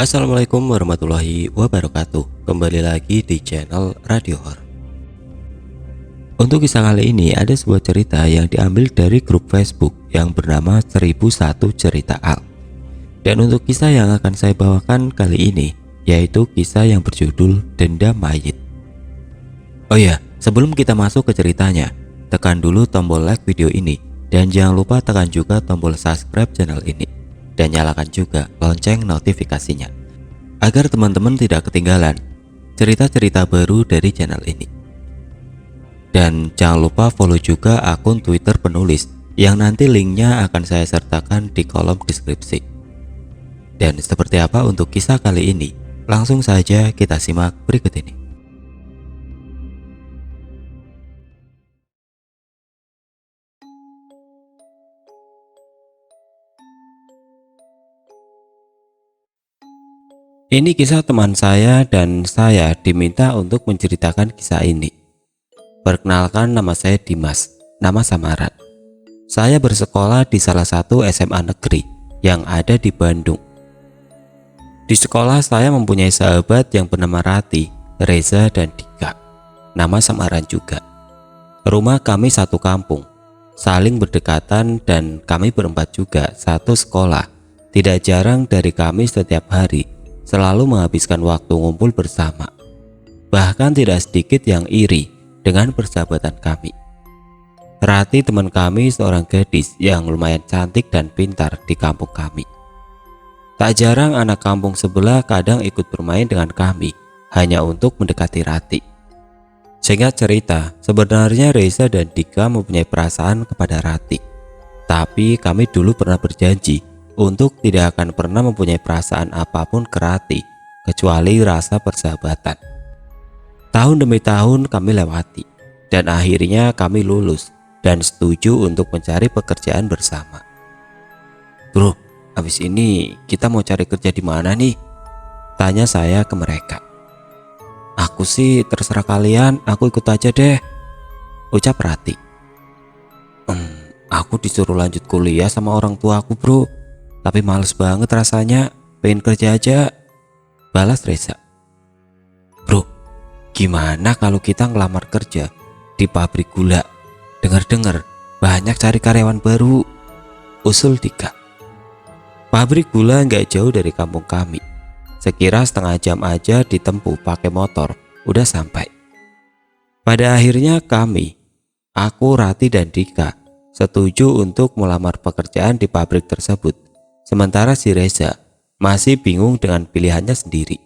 Assalamualaikum warahmatullahi wabarakatuh. Kembali lagi di channel Radio Horor. Untuk kisah kali ini ada sebuah cerita yang diambil dari grup Facebook yang bernama 1001 Cerita Al. Dan untuk kisah yang akan saya bawakan kali ini yaitu kisah yang berjudul Denda Mayit. Oh ya, sebelum kita masuk ke ceritanya, tekan dulu tombol like video ini dan jangan lupa tekan juga tombol subscribe channel ini dan nyalakan juga lonceng notifikasinya agar teman-teman tidak ketinggalan cerita-cerita baru dari channel ini. Dan jangan lupa follow juga akun Twitter penulis yang nanti linknya akan saya sertakan di kolom deskripsi. Dan seperti apa untuk kisah kali ini? Langsung saja kita simak berikut ini. Ini kisah teman saya dan saya diminta untuk menceritakan kisah ini. Perkenalkan, nama saya Dimas, nama samaran. Saya bersekolah di salah satu SMA negeri yang ada di Bandung. Di sekolah saya mempunyai sahabat yang bernama Rati, Reza, dan Dika, nama samaran juga. Rumah kami satu kampung, saling berdekatan dan kami berempat juga satu sekolah. Tidak jarang dari kami setiap hari selalu menghabiskan waktu ngumpul bersama. Bahkan tidak sedikit yang iri dengan persahabatan kami. Rati teman kami seorang gadis yang lumayan cantik dan pintar di kampung kami. Tak jarang anak kampung sebelah kadang ikut bermain dengan kami hanya untuk mendekati Rati. Singkat cerita, sebenarnya Reza dan Dika mempunyai perasaan kepada Rati. Tapi kami dulu pernah berjanji untuk tidak akan pernah mempunyai perasaan apapun ke Rati kecuali rasa persahabatan. Tahun demi tahun kami lewati dan akhirnya kami lulus dan setuju untuk mencari pekerjaan bersama. Bro, habis ini kita mau cari kerja di mana nih? Tanya saya ke mereka. Aku sih terserah kalian, aku ikut aja deh, ucap Rati. Aku disuruh lanjut kuliah sama orang tua aku bro, tapi males banget rasanya, pengen kerja aja, balas Reza. Bro, gimana kalau kita ngelamar kerja di pabrik gula? Dengar-dengar banyak cari karyawan baru, usul Dika. Pabrik gula nggak jauh dari kampung kami. Sekira setengah jam aja ditempuh pakai motor, udah sampai. Pada akhirnya kami, aku, Rati, dan Dika setuju untuk melamar pekerjaan di pabrik tersebut. Sementara si Reza masih bingung dengan pilihannya sendiri.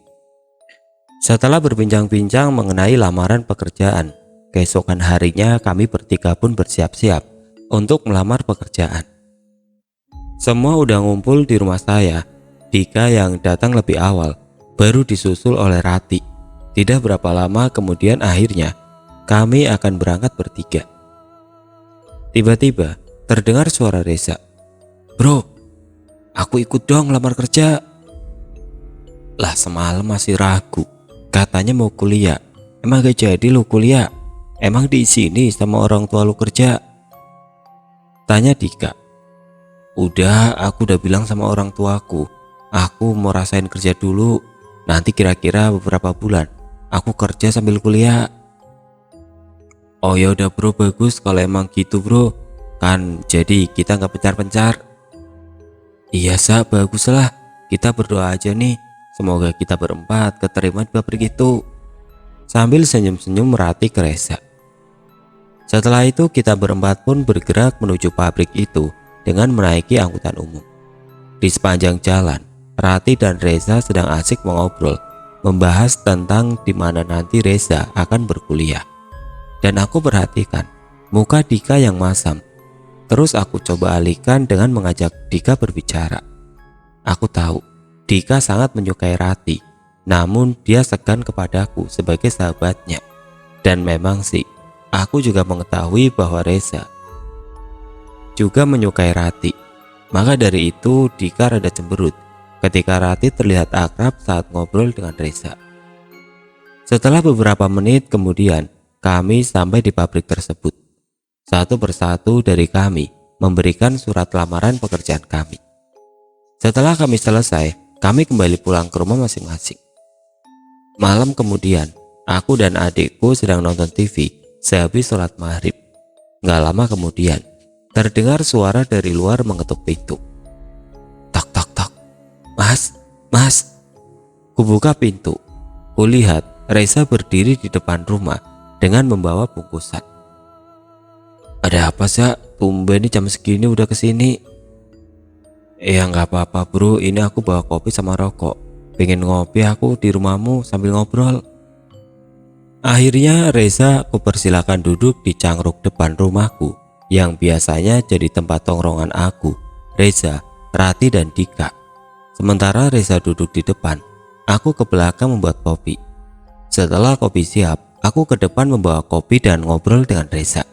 Setelah berbincang-bincang mengenai lamaran pekerjaan, keesokan harinya kami bertiga pun bersiap-siap untuk melamar pekerjaan. Semua udah ngumpul di rumah saya. Dika yang datang lebih awal baru disusul oleh Rati. Tidak berapa lama kemudian akhirnya kami akan berangkat bertiga. Tiba-tiba terdengar suara Reza. Bro, aku ikut dong lamar kerja. Lah semalam masih ragu, katanya mau kuliah. Emang gak jadi lu kuliah? Emang di sini sama orang tua lu kerja? Tanya Dika. Udah, aku udah bilang sama orang tuaku, aku mau rasain kerja dulu. Nanti kira-kira beberapa bulan aku kerja sambil kuliah. Oh ya udah bro, bagus kalau emang gitu bro. Kan jadi kita nggak pencar-pencar. Iya Sa, bagus lah. Kita berdoa aja nih, semoga kita berempat keterima di pabrik itu. Sambil senyum-senyum Rati ke Reza. Setelah itu kita berempat pun bergerak menuju pabrik itu dengan menaiki angkutan umum. Di sepanjang jalan, Rati dan Reza sedang asik mengobrol, membahas tentang di mana nanti Reza akan berkuliah. Dan aku perhatikan muka Dika yang masam. Terus aku coba alihkan dengan mengajak Dika berbicara. Aku tahu Dika sangat menyukai Rati, namun dia segan kepadaku sebagai sahabatnya. Dan memang sih, aku juga mengetahui bahwa Reza juga menyukai Rati. Maka dari itu Dika rada cemberut ketika Rati terlihat akrab saat ngobrol dengan Reza. Setelah beberapa menit kemudian kami sampai di pabrik tersebut. Satu persatu dari kami memberikan surat lamaran pekerjaan kami. Setelah kami selesai, Kami kembali pulang ke rumah masing-masing. Malam kemudian, aku dan adikku sedang nonton TV sehabis sholat maghrib. Gak lama kemudian, terdengar suara dari luar mengetuk pintu. Tak tak tak. Mas, mas. Kubuka pintu. Kulihat Reza berdiri di depan rumah dengan membawa bungkusan. Ada apa sih? Tumben ini jam segini udah kesini. Ya nggak apa-apa bro, ini aku bawa kopi sama rokok. Pengen ngopi aku di rumahmu sambil ngobrol. Akhirnya Reza aku persilakan duduk di cangkruk depan rumahku yang biasanya jadi tempat tongkrongan aku, Reza, Rati dan Dika. Sementara Reza duduk di depan, aku ke belakang membuat kopi. Setelah kopi siap, aku ke depan membawa kopi dan ngobrol dengan Reza.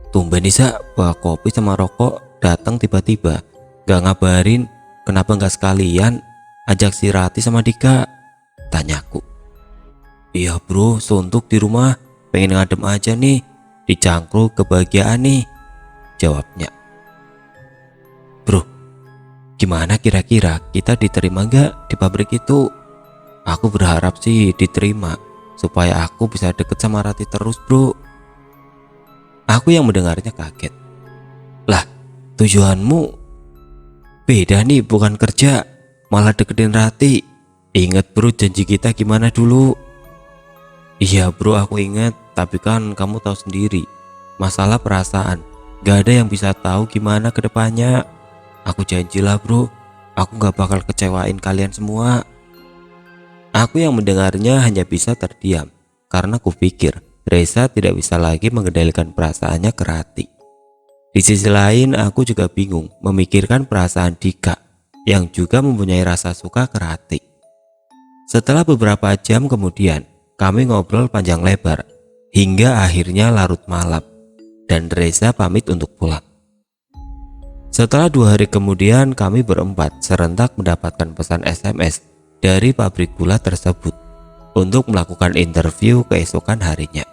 Tumben Nisa bawa kopi sama rokok datang tiba-tiba, gak ngabarin, kenapa gak sekalian ajak si Rati sama Dika? Tanyaku. Iya bro, suntuk di rumah, pengen ngadem aja nih, dicangkruk kebahagiaan nih, jawabnya. Bro, gimana kira-kira kita diterima gak di pabrik itu? Aku berharap sih diterima, supaya aku bisa deket sama Rati terus bro. Aku yang mendengarnya kaget. Lah, tujuanmu beda nih, bukan kerja, malah deketin Rati. Ingat bro janji kita gimana dulu? Iya bro, aku ingat, tapi kan kamu tahu sendiri, masalah perasaan, gak ada yang bisa tahu gimana ke depannya. Aku janjilah bro, aku gak bakal kecewain kalian semua. Aku yang mendengarnya hanya bisa terdiam, karena kupikir Reza tidak bisa lagi mengendalikan perasaannya ke Rati. Di sisi lain, aku juga bingung memikirkan perasaan Dika yang juga mempunyai rasa suka ke Rati. Setelah beberapa jam kemudian, kami ngobrol panjang lebar hingga akhirnya larut malam dan Reza pamit untuk pulang. Setelah 2 hari kemudian, kami berempat serentak mendapatkan pesan SMS dari pabrik gula tersebut untuk melakukan interview keesokan harinya.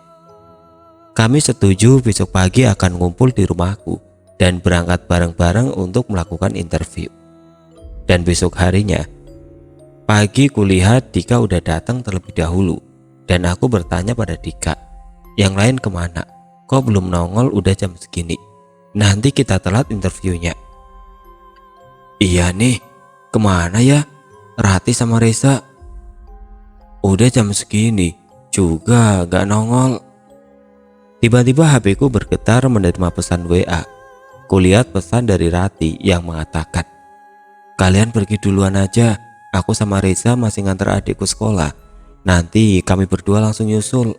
Kami setuju besok pagi akan ngumpul di rumahku dan berangkat bareng-bareng untuk melakukan interview. Dan besok harinya, pagi kulihat Dika udah datang terlebih dahulu dan aku bertanya pada Dika, yang lain kemana? Kok belum nongol udah jam segini? Nanti kita telat interviewnya. Iya nih, kemana ya? Rati sama Reza. Udah jam segini juga gak nongol. Tiba-tiba HP-ku bergetar menerima pesan WA. Kulihat pesan dari Rati yang mengatakan, kalian pergi duluan aja, aku sama Reza masih ngantar adikku sekolah. Nanti kami berdua langsung nyusul.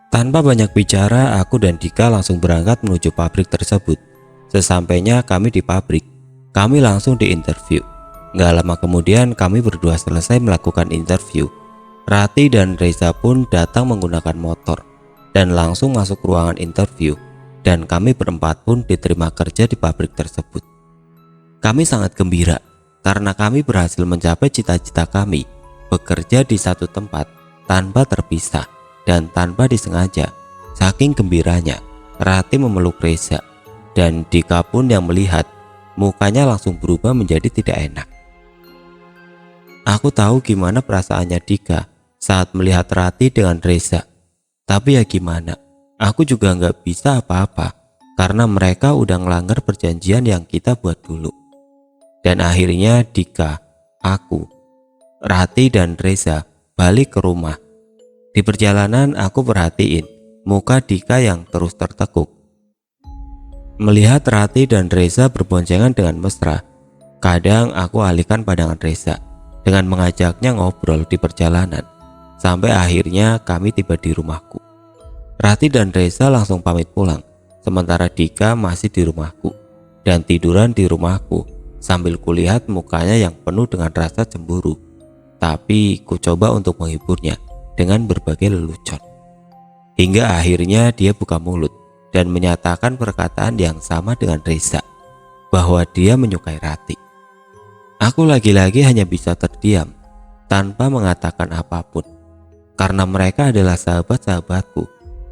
Tanpa banyak bicara, aku dan Dika langsung berangkat menuju pabrik tersebut. Sesampainya kami di pabrik, kami langsung diinterview. Gak lama kemudian kami berdua selesai melakukan interview. Rati dan Reza pun datang menggunakan motor dan langsung masuk ruangan interview, dan kami berempat pun diterima kerja di pabrik tersebut. Kami sangat gembira karena kami berhasil mencapai cita-cita kami, bekerja di satu tempat tanpa terpisah dan tanpa disengaja. Saking gembiranya, Rati memeluk Reza dan Dika pun yang melihat, mukanya langsung berubah menjadi tidak enak. Aku tahu gimana perasaannya Dika saat melihat Rati dengan Reza. Tapi ya gimana, aku juga nggak bisa apa-apa karena mereka udah ngelanggar perjanjian yang kita buat dulu. Dan akhirnya Dika, aku, Rati dan Reza balik ke rumah. Di perjalanan aku perhatiin muka Dika yang terus tertekuk. Melihat Rati dan Reza berboncengan dengan mesra, kadang aku alihkan pandangan Reza dengan mengajaknya ngobrol di perjalanan. Sampai akhirnya kami tiba di rumahku. Rati dan Reza langsung pamit pulang, sementara Dika masih di rumahku dan tiduran di rumahku sambil kulihat mukanya yang penuh dengan rasa cemburu. Tapi ku coba untuk menghiburnya dengan berbagai lelucon. Hingga akhirnya dia buka mulut dan menyatakan perkataan yang sama dengan Reza, bahwa dia menyukai Rati. Aku lagi-lagi hanya bisa terdiam tanpa mengatakan apapun. Karena mereka adalah sahabat-sahabatku,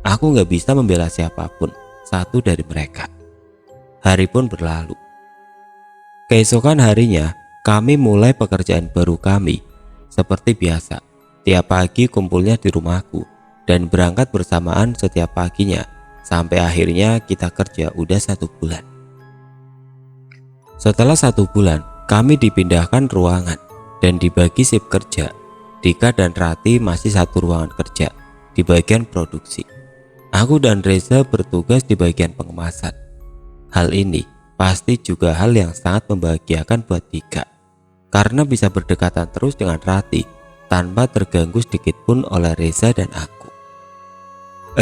aku gak bisa membela siapapun satu dari mereka. Hari pun berlalu. Keesokan harinya, kami mulai pekerjaan baru kami. Seperti biasa, tiap pagi kumpulnya di rumahku dan berangkat bersamaan setiap paginya. Sampai akhirnya kita kerja udah 1 bulan. Setelah 1 bulan, kami dipindahkan ruangan dan dibagi shift kerja. Dika dan Rati masih satu ruangan kerja di bagian produksi. Aku dan Reza bertugas di bagian pengemasan. Hal ini pasti juga hal yang sangat membahagiakan buat Dika, karena bisa berdekatan terus dengan Rati tanpa terganggu sedikit pun oleh Reza dan aku.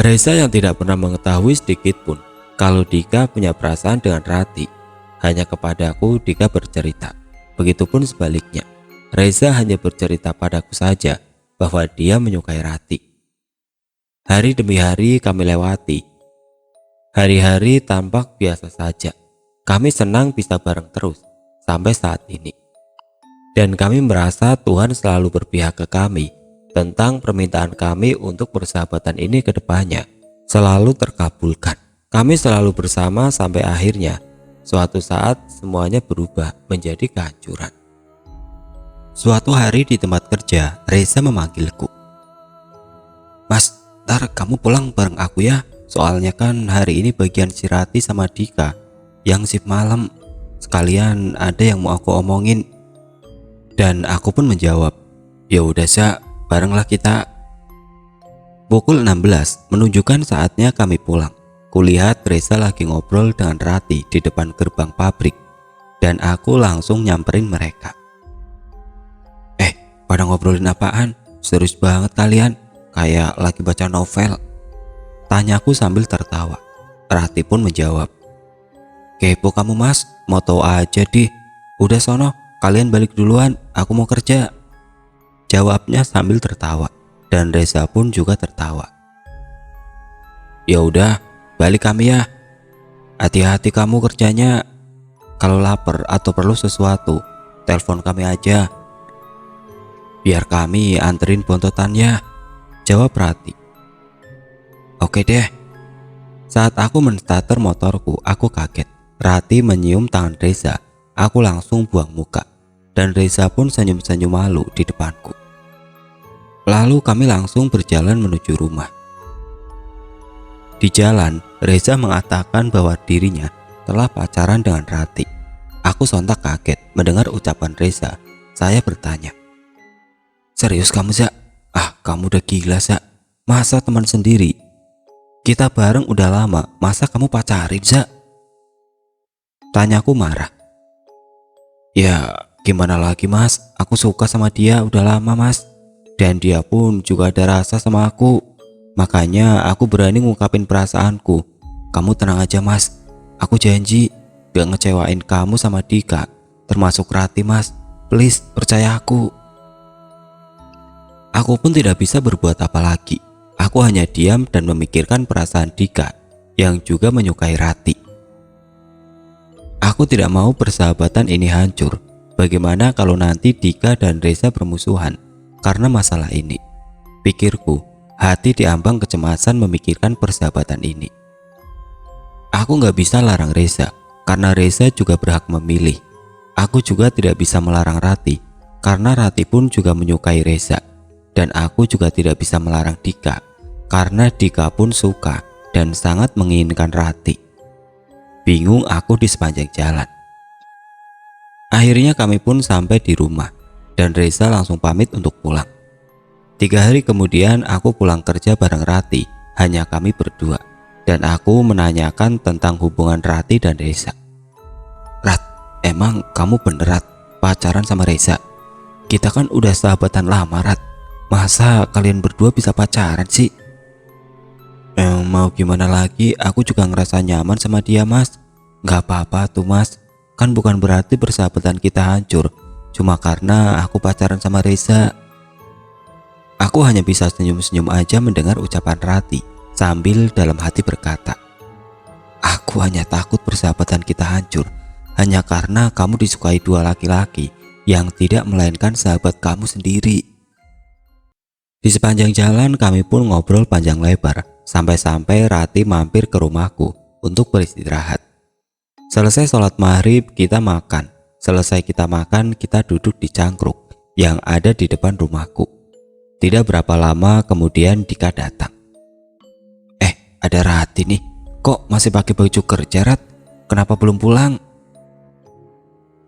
Reza yang tidak pernah mengetahui sedikit pun kalau Dika punya perasaan dengan Rati. Hanya kepadaku Dika bercerita. Begitupun sebaliknya, Reza hanya bercerita padaku saja bahwa dia menyukai Rati. Hari demi hari kami lewati. Hari-hari tampak biasa saja. Kami senang bisa bareng terus sampai saat ini. Dan kami merasa Tuhan selalu berpihak ke kami tentang permintaan kami untuk persahabatan ini ke depannya selalu terkabulkan. Kami selalu bersama sampai akhirnya suatu saat semuanya berubah menjadi kehancuran. Suatu hari di tempat kerja, Reza memanggilku. "Mas, ntar kamu pulang bareng aku ya. Soalnya kan hari ini bagian si Rati sama Dika yang shift malam. Sekalian ada yang mau aku omongin." Dan aku pun menjawab, "Ya udah Sa, barenglah kita." Pukul 16 menunjukkan saatnya kami pulang. Kulihat Reza lagi ngobrol dengan Rati di depan gerbang pabrik, dan aku langsung nyamperin mereka. Pada ngobrolin apaan? Serius banget kalian, kayak lagi baca novel," tanyaku sambil tertawa. Rati pun menjawab, "Kepo kamu mas, mau tahu aja deh. Udah sono, kalian balik duluan, aku mau kerja," jawabnya sambil tertawa. Dan Reza pun juga tertawa. "Ya udah, balik kami ya. Hati-hati kamu kerjanya. Kalau lapar atau perlu sesuatu, telepon kami aja. Biar kami anterin bontotannya," jawab Rati. "Oke deh." Saat aku menstarter motorku, aku kaget. Rati menyium tangan Reza. Aku langsung buang muka, dan Reza pun senyum-senyum malu di depanku. Lalu kami langsung berjalan menuju rumah. Di jalan, Reza mengatakan bahwa dirinya telah pacaran dengan Rati. Aku sontak kaget mendengar ucapan Reza. Saya bertanya, "Serius kamu, Za? Kamu udah gila, Za. Masa teman sendiri? Kita bareng udah lama, masa kamu pacarin, Za?" Tanyaku marah. "Ya, gimana lagi, Mas? Aku suka sama dia udah lama, Mas. Dan dia pun juga ada rasa sama aku. Makanya aku berani ngungkapin perasaanku. Kamu tenang aja, Mas. Aku janji gak ngecewain kamu sama Dika, termasuk Rati, Mas. Please, percaya aku." Aku pun tidak bisa berbuat apa lagi. Aku hanya diam dan memikirkan perasaan Dika yang juga menyukai Rati. Aku tidak mau persahabatan ini hancur. Bagaimana kalau nanti Dika dan Reza bermusuhan karena masalah ini? Pikirku, hati diambang kecemasan memikirkan persahabatan ini. Aku gak bisa larang Reza karena Reza juga berhak memilih. Aku juga tidak bisa melarang Rati karena Rati pun juga menyukai Reza. Dan aku juga tidak bisa melarang Dika karena Dika pun suka dan sangat menginginkan Rati. Bingung aku di sepanjang jalan. Akhirnya kami pun sampai di rumah dan Reza langsung pamit untuk pulang. 3 hari kemudian aku pulang kerja bareng Rati, hanya kami berdua. Dan aku menanyakan tentang hubungan Rati dan Reza. "Rat, emang kamu bener Rat pacaran sama Reza? Kita kan udah sahabatan lama, Rat. Masa kalian berdua bisa pacaran sih?" Mau gimana lagi, aku juga ngerasa nyaman sama dia, Mas. Gak apa-apa tuh, Mas. Kan bukan berarti persahabatan kita hancur cuma karena aku pacaran sama Reza. Aku hanya bisa senyum-senyum aja mendengar ucapan Rati sambil dalam hati berkata, "Aku hanya takut persahabatan kita hancur hanya karena kamu disukai 2 laki-laki yang tidak melainkan sahabat kamu sendiri." Di sepanjang jalan kami pun ngobrol panjang lebar, sampai-sampai Rati mampir ke rumahku untuk beristirahat. Selesai sholat maghrib kita makan, Selesai kita makan, kita duduk di cangkruk yang ada di depan rumahku. Tidak berapa lama kemudian Dika datang. Ada Rati nih. Kok masih pakai baju kerja, Rat? Kenapa belum pulang?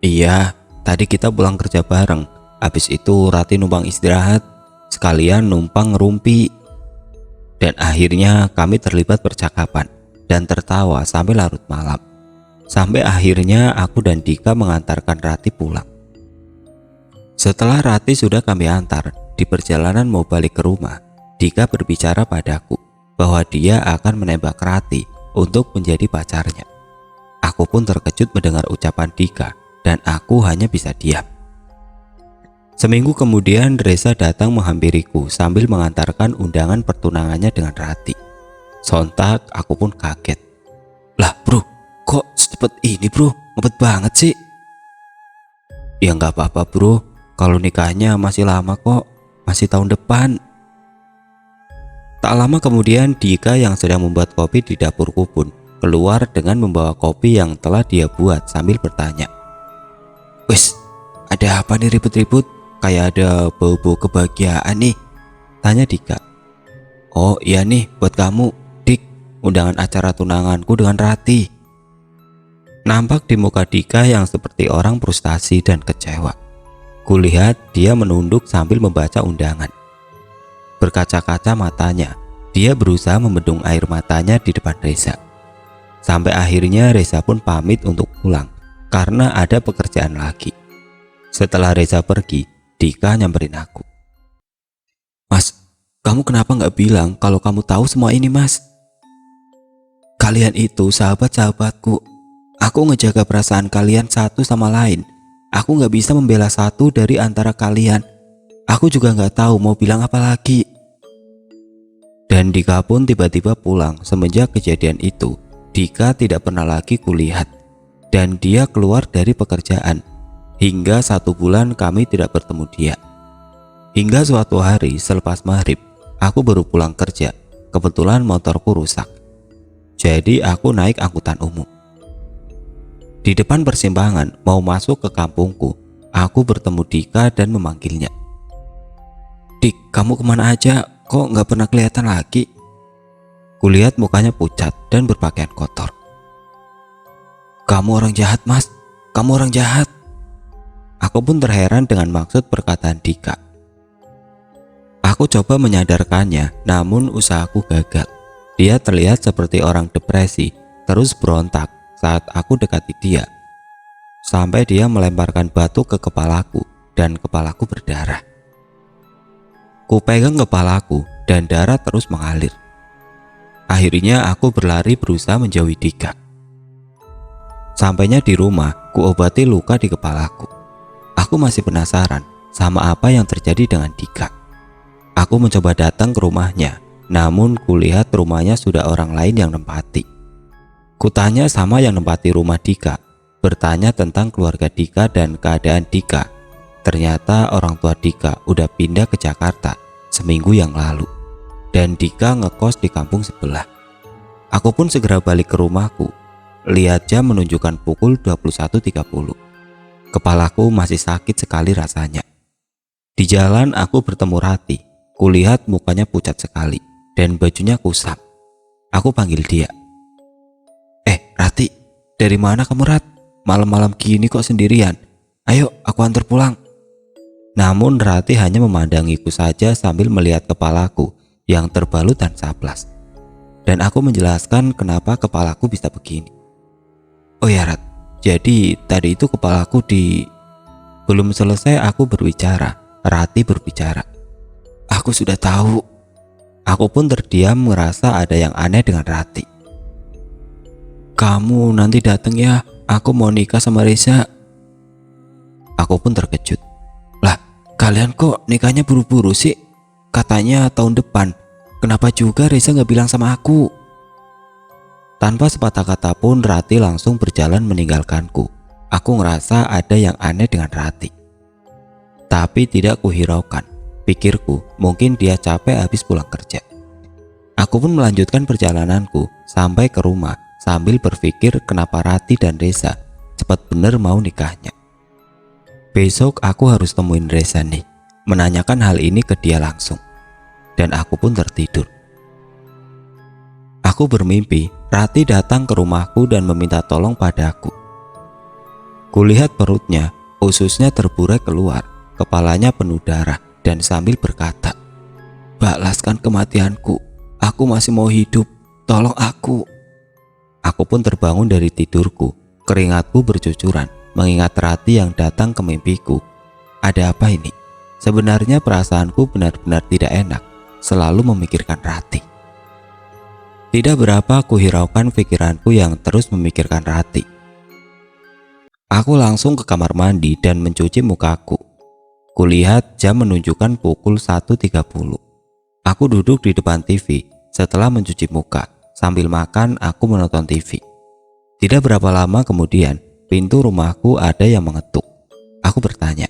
Iya, tadi kita pulang kerja bareng. Habis itu Rati numpang istirahat, sekalian numpang ngerumpi. Dan akhirnya kami terlibat percakapan dan tertawa sampai larut malam. Sampai akhirnya aku dan Dika mengantarkan Rati pulang. Setelah Rati sudah kami antar, di perjalanan mau balik ke rumah, Dika berbicara padaku bahwa dia akan menembak Rati untuk menjadi pacarnya. Aku pun terkejut mendengar ucapan Dika dan aku hanya bisa diam. Seminggu kemudian Reza datang menghampiriku sambil mengantarkan undangan pertunangannya dengan Rati. Sontak aku pun kaget. Lah bro, kok secepat ini bro? Ngebet banget sih. Ya nggak apa-apa bro, kalau nikahnya masih lama kok, masih tahun depan. Tak lama kemudian Dika yang sedang membuat kopi di dapurku pun keluar dengan membawa kopi yang telah dia buat sambil bertanya. Wes, ada apa nih ribut-ribut? Kayak ada bau-bau kebahagiaan nih, tanya Dika. Oh iya nih buat kamu, Dik, undangan acara tunanganku dengan Rati. Nampak di muka Dika yang seperti orang frustasi dan kecewa. Kulihat dia menunduk sambil membaca undangan. Berkaca-kaca matanya, dia berusaha membendung air matanya di depan Reza. Sampai akhirnya Reza pun pamit untuk pulang karena ada pekerjaan lagi. Setelah Reza pergi, Dika nyamperin aku. Mas, kamu kenapa nggak bilang kalau kamu tahu semua ini, Mas? Kalian itu sahabat-sahabatku. Aku ngejaga perasaan kalian satu sama lain. Aku nggak bisa membela satu dari antara kalian. Aku juga nggak tahu mau bilang apa lagi. Dan Dika pun tiba-tiba pulang. Semenjak kejadian itu, Dika tidak pernah lagi kulihat. Dan dia keluar dari pekerjaan. Hingga 1 bulan kami tidak bertemu dia. Hingga suatu hari selepas maghrib, aku baru pulang kerja. Kebetulan motorku rusak. Jadi aku naik angkutan umum. Di depan persimpangan mau masuk ke kampungku, aku bertemu Dika dan memanggilnya. Dik, kamu kemana aja? Kok nggak pernah kelihatan lagi? Kulihat mukanya pucat dan berpakaian kotor. Kamu orang jahat, Mas. Kamu orang jahat. Aku pun terheran dengan maksud perkataan Dika. Aku coba menyadarkannya, namun usahaku gagal. Dia terlihat seperti orang depresi, terus berontak saat aku dekati dia. Sampai dia melemparkan batu ke kepalaku dan kepalaku berdarah. Kupegang kepalaku dan darah terus mengalir. Akhirnya aku berlari berusaha menjauhi Dika. Sampainya di rumah, kuobati luka di kepalaku. Aku masih penasaran sama apa yang terjadi dengan Dika. Aku mencoba datang ke rumahnya, namun kulihat rumahnya sudah orang lain yang nempati. Kutanya sama yang nempati rumah Dika, bertanya tentang keluarga Dika dan keadaan Dika. Ternyata orang tua Dika udah pindah ke Jakarta seminggu yang lalu, dan Dika ngekos di kampung sebelah. Aku pun segera balik ke rumahku. Lihat jam menunjukkan pukul 21.30. Kepalaku masih sakit sekali rasanya. Di jalan aku bertemu Rati. Kulihat mukanya pucat sekali dan bajunya kusam. Aku panggil dia. Rati, dari mana kamu, Rat? Malam-malam gini kok sendirian? Ayo, aku antar pulang. Namun Rati hanya memandangiku saja sambil melihat kepalaku yang terbalut dan saplas. Dan aku menjelaskan kenapa kepalaku bisa begini. Oh ya Rat, jadi tadi itu kepalaku di... Belum selesai aku berbicara, Rati berbicara. Aku sudah tahu. Aku pun terdiam merasa ada yang aneh dengan Rati. Kamu nanti datang ya, aku mau nikah sama Reza. Aku pun terkejut. Lah, kalian kok nikahnya buru-buru sih? Katanya tahun depan. Kenapa juga Reza nggak bilang sama aku? Tanpa sepatah kata pun Rati langsung berjalan meninggalkanku. Aku ngerasa ada yang aneh dengan Rati. Tapi tidak kuhiraukan. Pikirku mungkin dia capek habis pulang kerja. Aku pun melanjutkan perjalananku sampai ke rumah sambil berpikir kenapa Rati dan Reza cepat bener mau nikahnya. Besok aku harus temuin Reza nih, menanyakan hal ini ke dia langsung. Dan aku pun tertidur. Aku bermimpi Rati datang ke rumahku dan meminta tolong padaku. Kulihat perutnya, ususnya terburai keluar, kepalanya penuh darah dan sambil berkata, "Balaskan kematianku, aku masih mau hidup, tolong aku." Aku pun terbangun dari tidurku, keringatku bercucuran mengingat Rati yang datang ke mimpiku. Ada apa ini? Sebenarnya perasaanku benar-benar tidak enak, selalu memikirkan Rati. Tidak berapa aku hiraukan pikiranku yang terus memikirkan Rati. Aku langsung ke kamar mandi dan mencuci mukaku. Kulihat jam menunjukkan pukul 1.30. Aku duduk di depan TV setelah mencuci muka. Sambil makan aku menonton TV. Tidak berapa lama kemudian pintu rumahku ada yang mengetuk. Aku bertanya,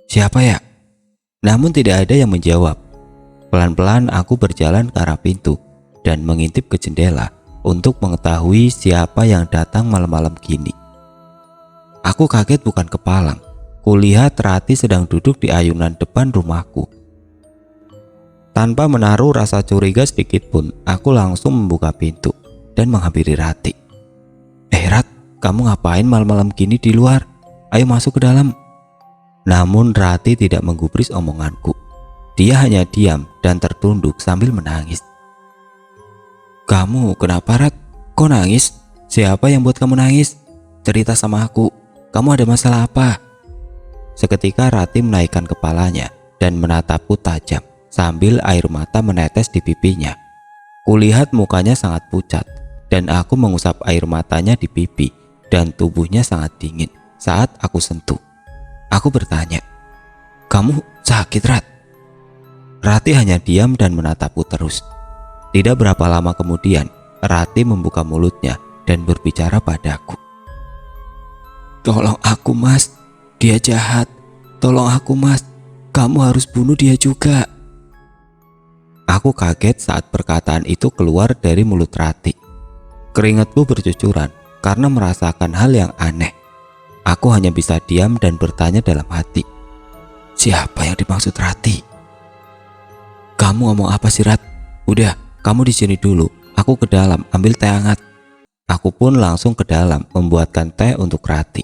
"Siapa ya?" Namun tidak ada yang menjawab. Pelan-pelan aku berjalan ke arah pintu dan mengintip ke jendela untuk mengetahui siapa yang datang malam-malam gini. Aku kaget bukan kepalang. Kulihat Rati sedang duduk di ayunan depan rumahku. Tanpa menaruh rasa curiga sedikit pun, aku langsung membuka pintu dan menghampiri Rati. Rat, kamu ngapain malam-malam gini di luar? Ayo masuk ke dalam." Namun Rati tidak menggubris omonganku. Dia hanya diam dan tertunduk sambil menangis. "Kamu kenapa, Rat? Kok nangis? Siapa yang buat kamu nangis? Cerita sama aku, kamu ada masalah apa?" Seketika Rati menaikkan kepalanya dan menatapku tajam sambil air mata menetes di pipinya. Kulihat mukanya sangat pucat dan aku mengusap air matanya di pipi dan tubuhnya sangat dingin saat aku sentuh. Aku bertanya, "Kamu sakit, Rat?" Rati hanya diam dan menatapku terus. Tidak berapa lama kemudian, Rati membuka mulutnya dan berbicara padaku. "Tolong aku, Mas, dia jahat. Tolong aku, Mas, kamu harus bunuh dia juga." Aku kaget saat perkataan itu keluar dari mulut Rati. Keringatku bercucuran karena merasakan hal yang aneh. Aku hanya bisa diam dan bertanya dalam hati, "Siapa yang dimaksud Rati?" "Kamu ngomong apa sih, Rat? Udah, kamu di sini dulu. Aku ke dalam ambil teh hangat." Aku pun langsung ke dalam membuatkan teh untuk Rati.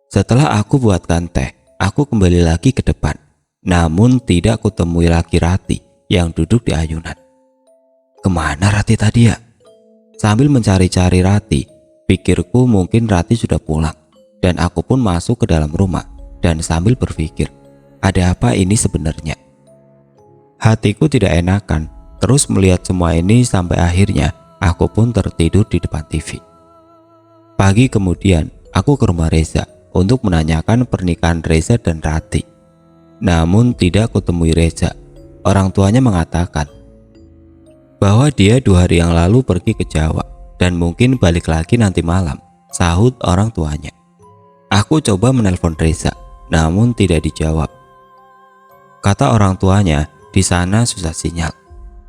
Setelah aku buatkan teh, aku kembali lagi ke depan. Namun tidak kutemui lagi Rati yang duduk di ayunan. Kemana Rati tadi ya? Sambil mencari-cari Rati, pikirku mungkin Rati sudah pulang. Dan aku pun masuk ke dalam rumah dan sambil berpikir, ada apa ini sebenarnya? Hatiku tidak enakan terus melihat semua ini sampai akhirnya aku pun tertidur di depan TV. Pagi kemudian aku ke rumah Reza untuk menanyakan pernikahan Reza dan Rati. Namun tidak kutemui Reza. Orang tuanya mengatakan bahwa dia 2 hari yang lalu pergi ke Jawa dan mungkin balik lagi nanti malam, sahut orang tuanya. Aku coba menelpon Reza, namun tidak dijawab. Kata orang tuanya, di sana susah sinyal.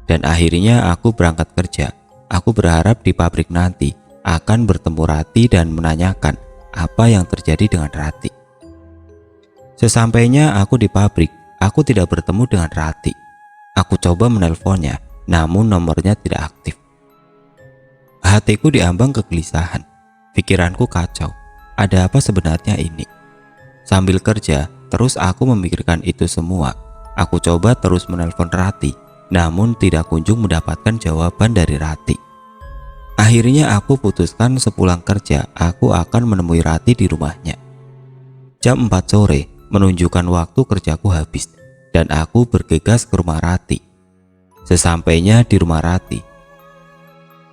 Dan akhirnya aku berangkat kerja. Aku berharap di pabrik nanti akan bertemu Rati dan menanyakan apa yang terjadi dengan Rati. Sesampainya aku di pabrik, aku tidak bertemu dengan Rati. Aku coba menelponnya, namun nomornya tidak aktif. Hatiku diambang kegelisahan. Pikiranku kacau. Ada apa sebenarnya ini? Sambil kerja, terus aku memikirkan itu semua. Aku coba terus menelpon Rati, namun tidak kunjung mendapatkan jawaban dari Rati. Akhirnya aku putuskan sepulang kerja, aku akan menemui Rati di rumahnya. Jam 4 sore menunjukkan waktu kerjaku habis, dan aku bergegas ke rumah Rati. Sesampainya di rumah Rati,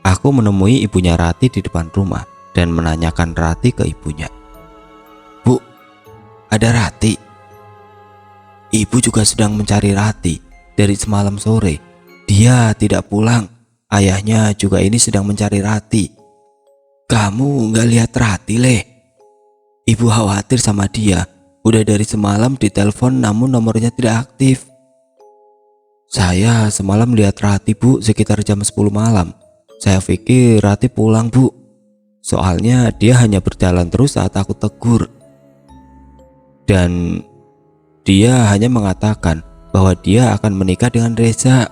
aku menemui ibunya Rati di depan rumah dan menanyakan Rati ke ibunya. "Bu, ada Rati?" "Ibu juga sedang mencari Rati dari semalam sore. Dia tidak pulang. Ayahnya juga ini sedang mencari Rati." "Kamu nggak lihat Rati, Le?" "Ibu khawatir sama dia. Udah dari semalam ditelepon namun nomornya tidak aktif." "Saya semalam lihat Rati, Bu, sekitar jam 10 malam. Saya pikir Rati pulang, Bu. Soalnya dia hanya berjalan terus saat aku tegur." Dan dia hanya mengatakan bahwa dia akan menikah dengan Reza.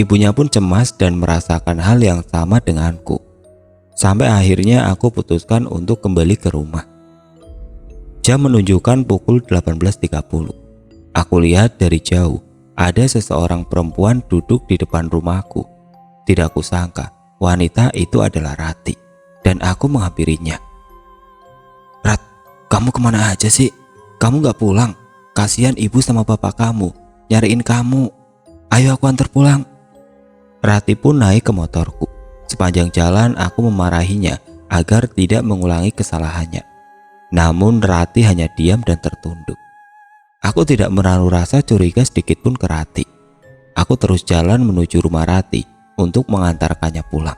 Ibunya pun cemas dan merasakan hal yang sama denganku. Sampai akhirnya aku putuskan untuk kembali ke rumah. Jam menunjukkan pukul 18.30. Aku lihat dari jauh ada seseorang perempuan duduk di depan rumahku. Tidak kusangka wanita itu adalah Rati, dan aku menghampirinya. "Rat, kamu kemana aja sih? Kamu gak pulang? Kasihan ibu sama bapak kamu nyariin kamu. Ayo aku antar pulang." Rati pun naik ke motorku. Sepanjang jalan aku memarahinya agar tidak mengulangi kesalahannya. Namun Rati hanya diam dan tertunduk. Aku tidak menaruh rasa curiga sedikit pun ke Rati. Aku terus jalan menuju rumah Rati untuk mengantarkannya pulang.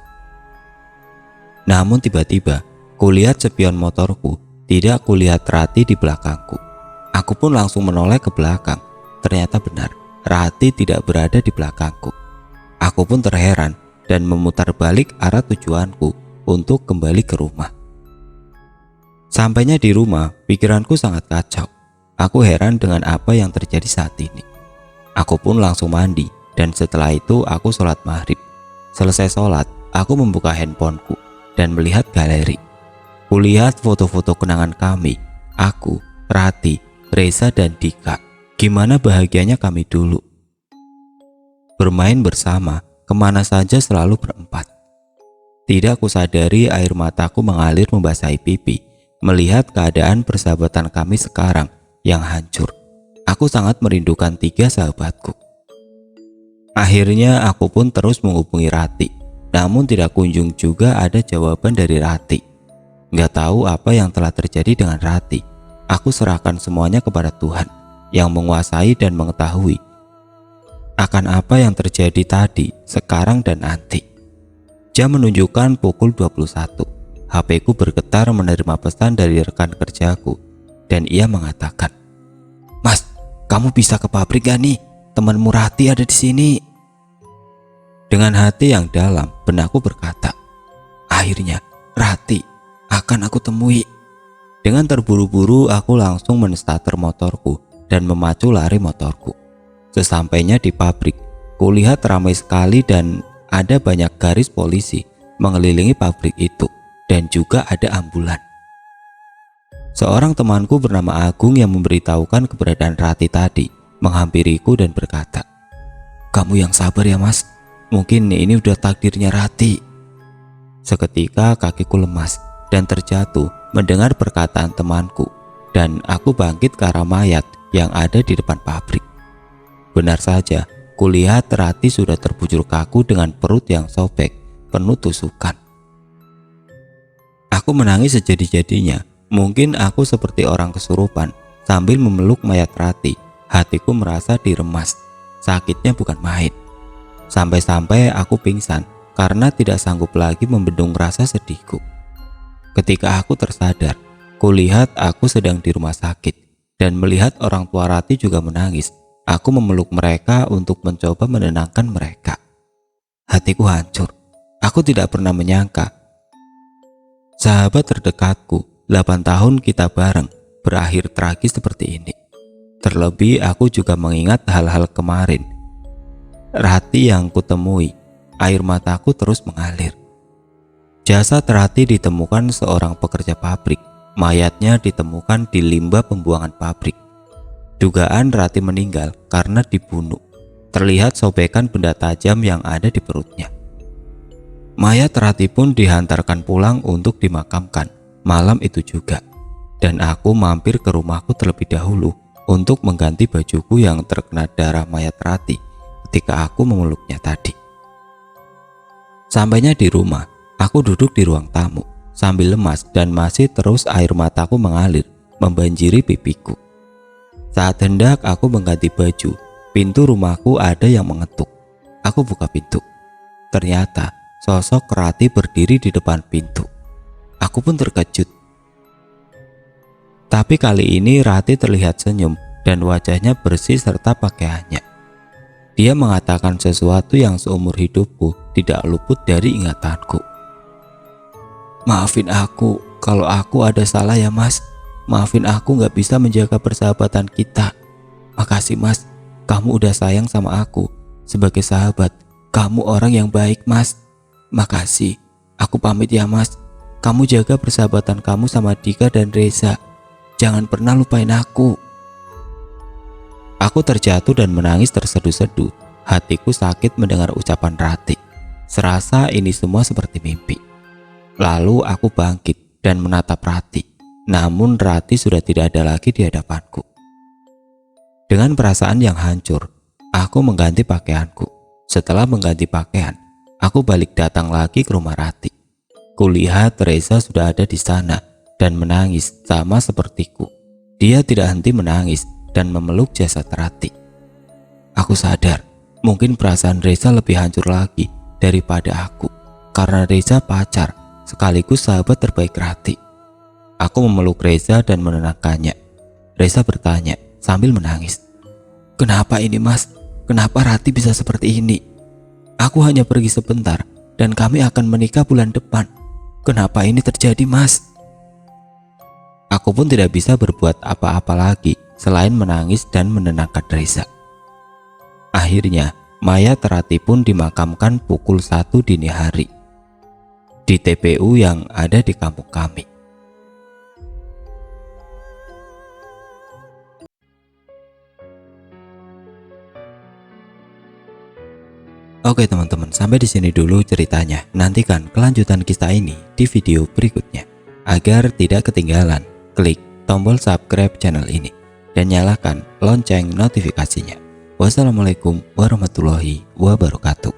Namun tiba-tiba kulihat spion motorku. Tidak kulihat Rati di belakangku. Aku pun langsung menoleh ke belakang. Ternyata benar, Rati tidak berada di belakangku. Aku pun terheran dan memutar balik arah tujuanku untuk kembali ke rumah. Sampainya di rumah, pikiranku sangat kacau. Aku heran dengan apa yang terjadi saat ini. Aku pun langsung mandi dan setelah itu aku sholat maghrib. Selesai sholat, aku membuka handphoneku dan melihat galeri. Kulihat foto-foto kenangan kami, aku, Rati, Reza dan Dika. Gimana bahagianya kami dulu. Bermain bersama, kemana saja selalu berempat. Tidak kusadari air mataku mengalir membasahi pipi melihat keadaan persahabatan kami sekarang yang hancur. Aku sangat merindukan tiga sahabatku. Akhirnya aku pun terus menghubungi Rati, namun tidak kunjung juga ada jawaban dari Rati. Gak tahu apa yang telah terjadi dengan Rati. Aku serahkan semuanya kepada Tuhan yang menguasai dan mengetahui akan apa yang terjadi tadi, sekarang dan nanti. Jam menunjukkan pukul 21. HP-ku bergetar menerima pesan dari rekan kerjaku dan ia mengatakan, "Mas, kamu bisa ke pabrik gak nih? Temanmu Rati ada di sini." Dengan hati yang dalam, benakku berkata, "Akhirnya Rati akan aku temui." Dengan terburu-buru aku langsung menstarter motorku dan memacu lari motorku. Sesampainya di pabrik, kulihat ramai sekali dan ada banyak garis polisi mengelilingi pabrik itu dan juga ada ambulan. Seorang temanku bernama Agung yang memberitahukan keberadaan Rati tadi menghampiriku dan berkata, "Kamu yang sabar ya mas, mungkin ini udah takdirnya Rati." Seketika kakiku lemas dan terjatuh mendengar perkataan temanku dan aku bangkit ke arah mayat yang ada di depan pabrik. Benar saja, kulihat Rati sudah terbujur kaku dengan perut yang sobek, penuh tusukan. Aku menangis sejadi-jadinya. Mungkin aku seperti orang kesurupan sambil memeluk mayat Rati. Hatiku merasa diremas. Sakitnya bukan main. Sampai-sampai aku pingsan karena tidak sanggup lagi membendung rasa sedihku. Ketika aku tersadar, kulihat aku sedang di rumah sakit dan melihat orang tua Rati juga menangis. Aku memeluk mereka untuk mencoba menenangkan mereka. Hatiku hancur. Aku tidak pernah menyangka sahabat terdekatku, 8 tahun kita bareng, berakhir tragis seperti ini. Terlebih aku juga mengingat hal-hal kemarin. Rati yang kutemui, air mataku terus mengalir. Jasad Rati ditemukan seorang pekerja pabrik. Mayatnya ditemukan di limbah pembuangan pabrik. Dugaan Rati meninggal karena dibunuh. Terlihat sobekan benda tajam yang ada di perutnya. Mayat Rati pun dihantarkan pulang untuk dimakamkan malam itu juga. Dan aku mampir ke rumahku terlebih dahulu untuk mengganti bajuku yang terkena darah mayat Rati ketika aku memeluknya tadi. Sampainya di rumah, aku duduk di ruang tamu sambil lemas dan masih terus air mataku mengalir membanjiri pipiku. Saat hendak aku mengganti baju, pintu rumahku ada yang mengetuk. Aku buka pintu. Ternyata sosok Rati berdiri di depan pintu. Aku pun terkejut. Tapi kali ini Rati terlihat senyum dan wajahnya bersih serta pakaiannya. Dia mengatakan sesuatu yang seumur hidupku tidak luput dari ingatanku. "Maafin aku kalau aku ada salah ya mas. maafin aku gak bisa menjaga persahabatan kita. Makasih Mas, kamu udah sayang sama aku. Sebagai sahabat, kamu orang yang baik Mas. Makasih, aku pamit ya Mas. Kamu jaga persahabatan kamu sama Dika dan Reza. Jangan pernah lupain aku. Aku terjatuh dan menangis terseduh-seduh. Hatiku sakit mendengar ucapan Rati. Serasa ini semua seperti mimpi. Lalu aku bangkit dan menatap Rati. Namun Rati sudah tidak ada lagi di hadapanku. Dengan perasaan yang hancur, aku mengganti pakaianku. Setelah mengganti pakaian, aku balik datang lagi ke rumah Rati. Kulihat Reza sudah ada di sana dan menangis sama sepertiku. Dia tidak henti menangis dan memeluk jasad Rati. Aku sadar, mungkin perasaan Reza lebih hancur lagi daripada aku, karena Reza pacar sekaligus sahabat terbaik Rati. Aku memeluk Reza dan menenangkannya. Reza bertanya sambil menangis, "Kenapa ini Mas? Kenapa Rati bisa seperti ini? Aku hanya pergi sebentar dan kami akan menikah bulan depan. Kenapa ini terjadi Mas?" Aku pun tidak bisa berbuat apa-apa lagi selain menangis dan menenangkan Reza. Akhirnya mayat Rati pun dimakamkan pukul 1 dini hari di TPU yang ada di kampung kami. Oke teman-teman, sampai di sini dulu ceritanya. Nantikan kelanjutan kisah ini di video berikutnya. Agar tidak ketinggalan, klik tombol subscribe channel ini dan nyalakan lonceng notifikasinya. Wassalamualaikum warahmatullahi wabarakatuh.